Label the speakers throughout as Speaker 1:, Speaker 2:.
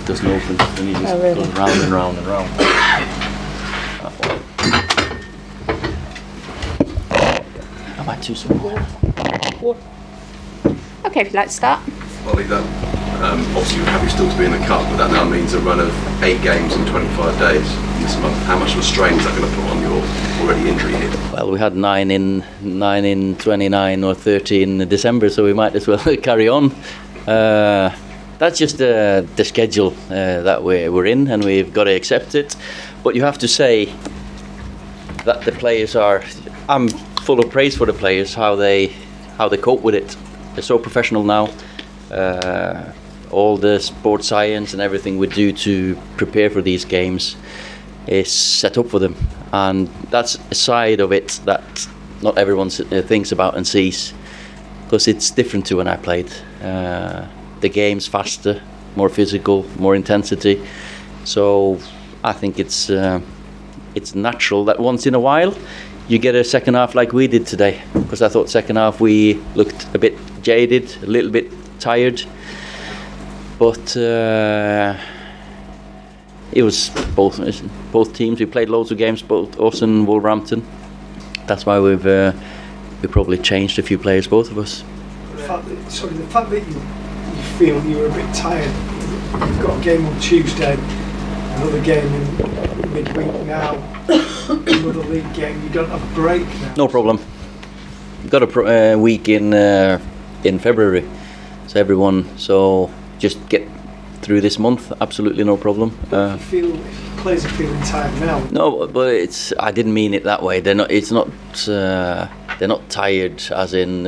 Speaker 1: doesn't open. Then you just go round and round and round. Am I too small?
Speaker 2: Okay, if you'd like to start.
Speaker 3: Ollie, obviously you're happy still to be in the cup, but that now means a run of 8 games in 25 days this month. How much of a strain is that going to put on your already injury hit?
Speaker 1: Well, we had 9 in 29 or 30 in December, so we might as well carry on. That's just the schedule that we're in, and we've got to accept it. But you have to say that the players are. I'm full of praise for the players, how they cope with it. They're so professional now. All the sports science and everything we do to prepare for these games is set up for them, and that's a side of it that not everyone thinks about and sees, because it's different to when I played. The game's faster, more physical, more intensity. So I think it's natural that once in a while you get a second half like we did today, because I thought second half we looked a bit jaded, a little bit tired, but it was both teams. We played loads of games, both us and Wolverhampton. That's why we probably changed a few players, both of us.
Speaker 4: The fact that you feel you were a bit tired. You've got a game on Tuesday, another game in midweek now, another league game. You don't have a break now.
Speaker 1: No problem. We've got a week in February, so just get through this month. Absolutely no problem.
Speaker 4: If players are feeling tired now.
Speaker 1: No, but I didn't mean it that way. They're not. It's not. They're not tired, as in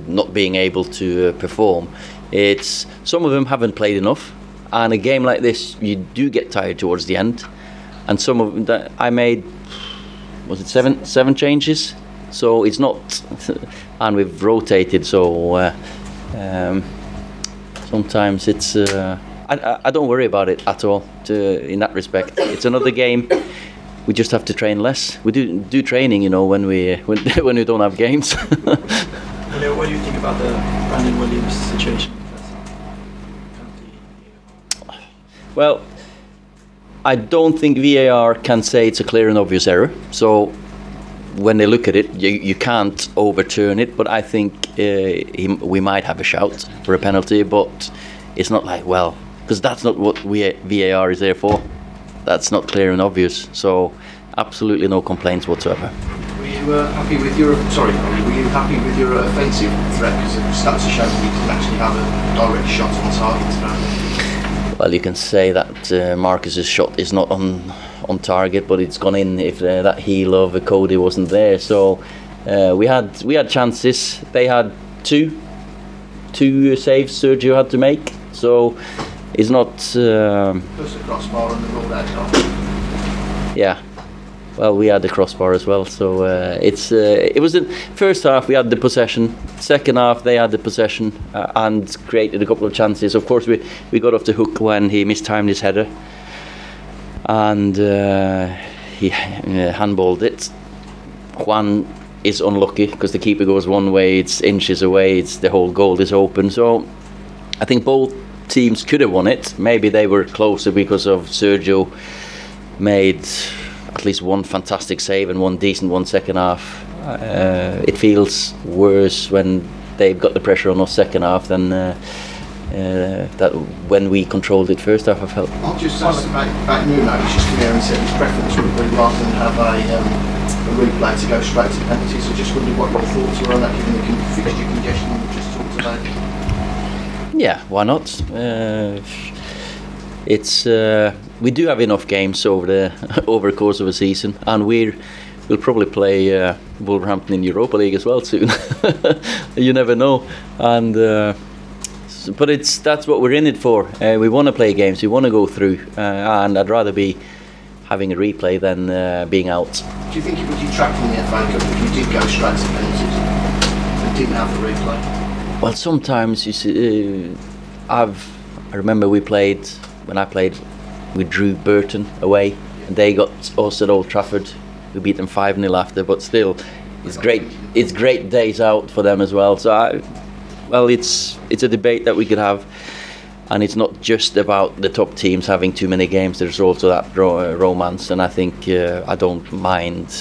Speaker 1: not being able to perform. It's some of them haven't played enough, and a game like this, you do get tired towards the end. And some of them, I made, was it seven changes? So it's not, and we've rotated. So sometimes it's. I don't worry about it at all. In that respect, it's another game. We just have to train less. We do training, when we don't have games.
Speaker 5: What do you think about the Brandon Williams situation?
Speaker 1: Well, I don't think VAR can say it's a clear and obvious error. So when they look at it, you can't overturn it. But I think we might have a shout for a penalty, but it's not like, well, because that's not what VAR is there for. That's not clear and obvious. So absolutely no complaints whatsoever.
Speaker 6: Were you happy with your offensive threat? Because the stats are showing you can actually have a direct shot on target tonight.
Speaker 1: Well, you can say that Marcus's shot is not on target, but it's gone in if that heel of Cody wasn't there. So we had chances. They had two saves Sergio had to make. So it's not.
Speaker 6: Plus the crossbar and the rolled out goal.
Speaker 1: Yeah. Well, we had the crossbar as well, so it was in first half we had the possession. Second half they had the possession and created a couple of chances. Of course, we got off the hook when he mistimed his header, and he handballed it. Juan is unlucky because the keeper goes one way, it's inches away, the whole goal is open. So I think both teams could have won it. Maybe they were closer because of Sergio made at least one fantastic save and one decent one second half. It feels worse when they've got the pressure on us second half than that when we controlled it first half. I felt.
Speaker 6: I'll just ask about Nuno. He's just come here and said his preference would be rather than have a replay to go straight to penalties. So just wondered what your thoughts were on that, given the fixture congestion we just talked about.
Speaker 1: Yeah, why not? It's we do have enough games over the course of a season, and we'll probably play Wolverhampton in Europa League as well soon. You never know, and but that's what we're in it for. We want to play games, we want to go through, and I'd rather be having a replay than being out.
Speaker 6: Do you think it would detract from the FA Cup if you did go straight to penalties and didn't have the replay?
Speaker 1: Well, sometimes you see, I remember when I played, we drew Burton away, and they got us at Old Trafford. We beat them 5-0 after, but still, it's great. It's great days out for them as well. So, it's a debate that we could have. And it's not just about the top teams having too many games. There's also that romance, and I think I don't mind.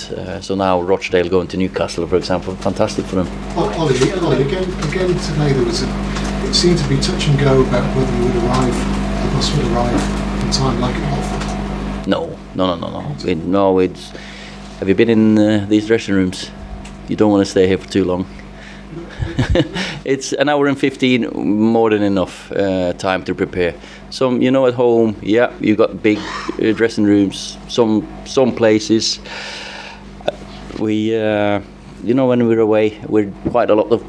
Speaker 1: So now Rochdale going to Newcastle, for example, fantastic for them.
Speaker 2: Ollie, again today it seemed to be touch and go about whether you would arrive, the bus would arrive in time, like at Watford.
Speaker 1: No. It's. Have you been in these dressing rooms? You don't want to stay here for too long. It's an hour and 15, more than enough time to prepare. Some, at home, you got big dressing rooms. Some places, we, when we're away, we're quite a lot of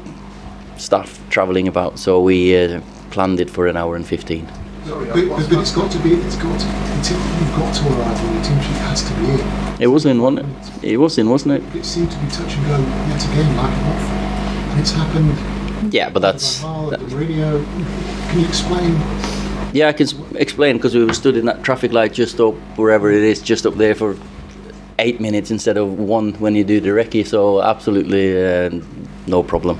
Speaker 1: staff travelling about, so we planned it for an hour and 15.
Speaker 2: But it's got to be. You've got to arrive when the team sheet has to be in.
Speaker 1: It was in, wasn't it? It was in, wasn't it?
Speaker 2: It seemed to be touch and go yet again, like at Watford. And it's happened.
Speaker 1: Yeah, but that's.
Speaker 2: Mourinho. Can you explain?
Speaker 1: Yeah, I can explain, because we were stood in that traffic light just up wherever it is, just up there for 8 minutes instead of 1 when you do the recce. So absolutely no problem.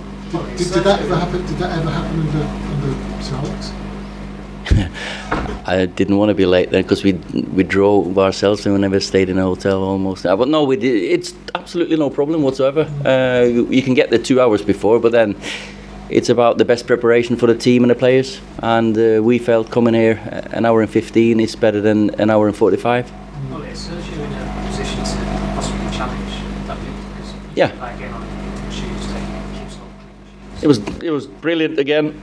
Speaker 2: Did that ever happen? Did that ever happen under Sir Alex?
Speaker 1: I didn't want to be late then, because we drove ourselves and we never stayed in a hotel almost. But no, we did. It's absolutely no problem whatsoever. You can get there 2 hours before, but then it's about the best preparation for the team and the players. And we felt coming here an hour and 15 is better than an hour and 45.
Speaker 5: Well, it serves you in a position to possibly challenge that bit, because
Speaker 1: Yeah.
Speaker 5: again on Tuesday, keeps on.
Speaker 1: It was brilliant again,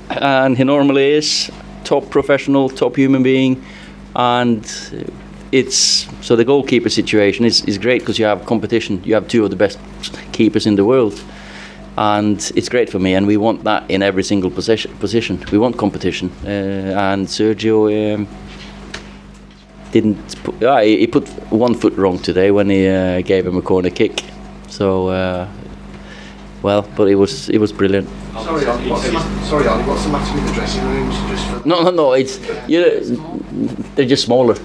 Speaker 1: and he normally is top professional, top human being, and it's so the goalkeeper situation is great, because you have competition. You have 2 of the best keepers in the world, and it's great for me. And we want that in every single position. We want competition, and Sergio didn't. He put 1 foot wrong today when he gave him a corner kick. So. But it was brilliant.
Speaker 6: Sorry, Ollie, what's the matter with the dressing rooms?
Speaker 1: No. It's they're just smaller,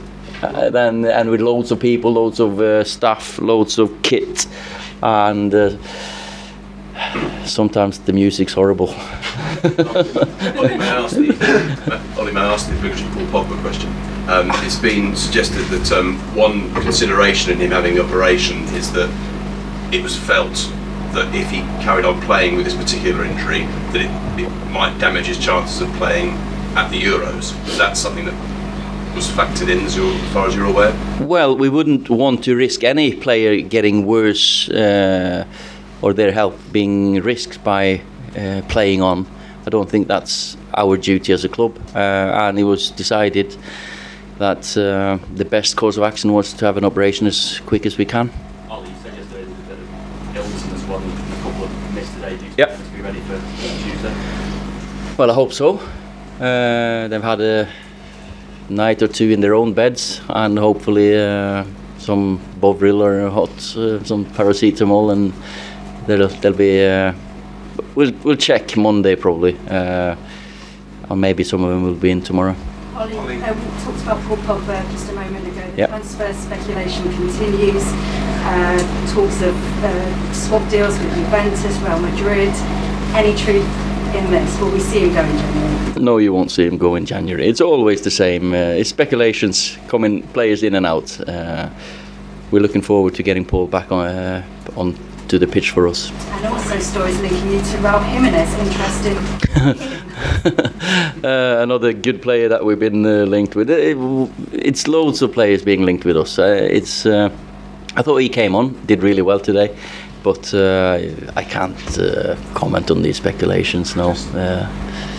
Speaker 1: and with loads of people, loads of staff, loads of kit, and sometimes the music's horrible.
Speaker 3: Ollie, may I ask the obligatory Paul Pogba question? It's been suggested that one consideration in him having operation is that it was felt that if he carried on playing with this particular injury, that it might damage his chances of playing at the Euros. Is that something that was factored in as far as you're aware?
Speaker 1: Well, we wouldn't want to risk any player getting worse or their health being risked by playing on. I don't think that's our duty as a club, and it was decided that the best course of action was to have an operation as quick as we can.
Speaker 7: Ollie, you said yesterday there's a bit of illness in the squad and a couple of missed today. Do you
Speaker 1: Yep.
Speaker 7: expect them to be ready for Tuesday?
Speaker 1: Well, I hope so. They've had a night or 2 in their own beds, and hopefully some Bovril or some paracetamol, and they'll be. We'll check Monday probably, or maybe some of them will be in tomorrow.
Speaker 8: Ollie, we talked about Paul Pogba just a moment ago. The
Speaker 1: Yep.
Speaker 8: transfer speculation continues. Talks of swap deals with Juventus, Real Madrid. Any truth in this? Will we see him go in January?
Speaker 1: No, you won't see him go in January. It's always the same. It's speculations, coming players in and out. We're looking forward to getting Paul back on to the pitch for us.
Speaker 8: And also stories linking you to Raul Jimenez. Interesting.
Speaker 1: Another good player that we've been linked with. It's loads of players being linked with us. I thought he came on, did really well today, but I can't comment on these speculations. No.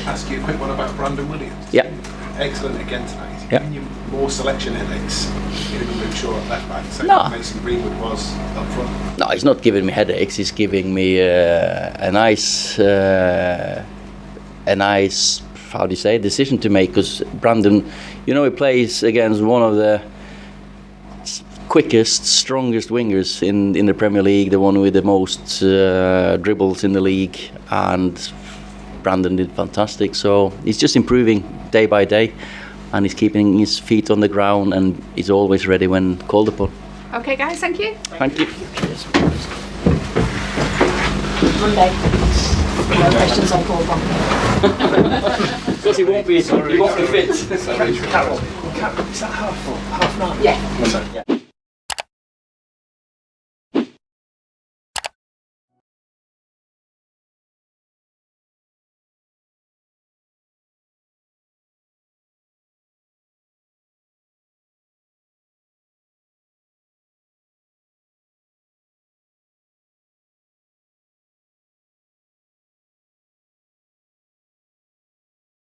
Speaker 9: Ask you a quick one about Brandon Williams.
Speaker 1: Yeah.
Speaker 9: Excellent again tonight. Is he
Speaker 1: Yeah.
Speaker 9: giving you more selection headaches? Given Luke Shaw at left back, so
Speaker 1: No.
Speaker 9: Mason Greenwood was up front.
Speaker 1: No, he's not giving me headaches. He's giving me a nice, how do you say, decision to make. Because Brandon, he plays against one of the quickest, strongest wingers in the Premier League, the one with the most dribbles in the league, and Brandon did fantastic. So he's just improving day by day, and he's keeping his feet on the ground, and he's always ready when called upon.
Speaker 10: Okay, guys, thank you.
Speaker 1: Thank you.
Speaker 10: Monday. No questions on Paul Pogba.
Speaker 7: Because he won't be fit.
Speaker 9: Carol, is that half 9?
Speaker 10: Yeah.
Speaker 7: Yeah.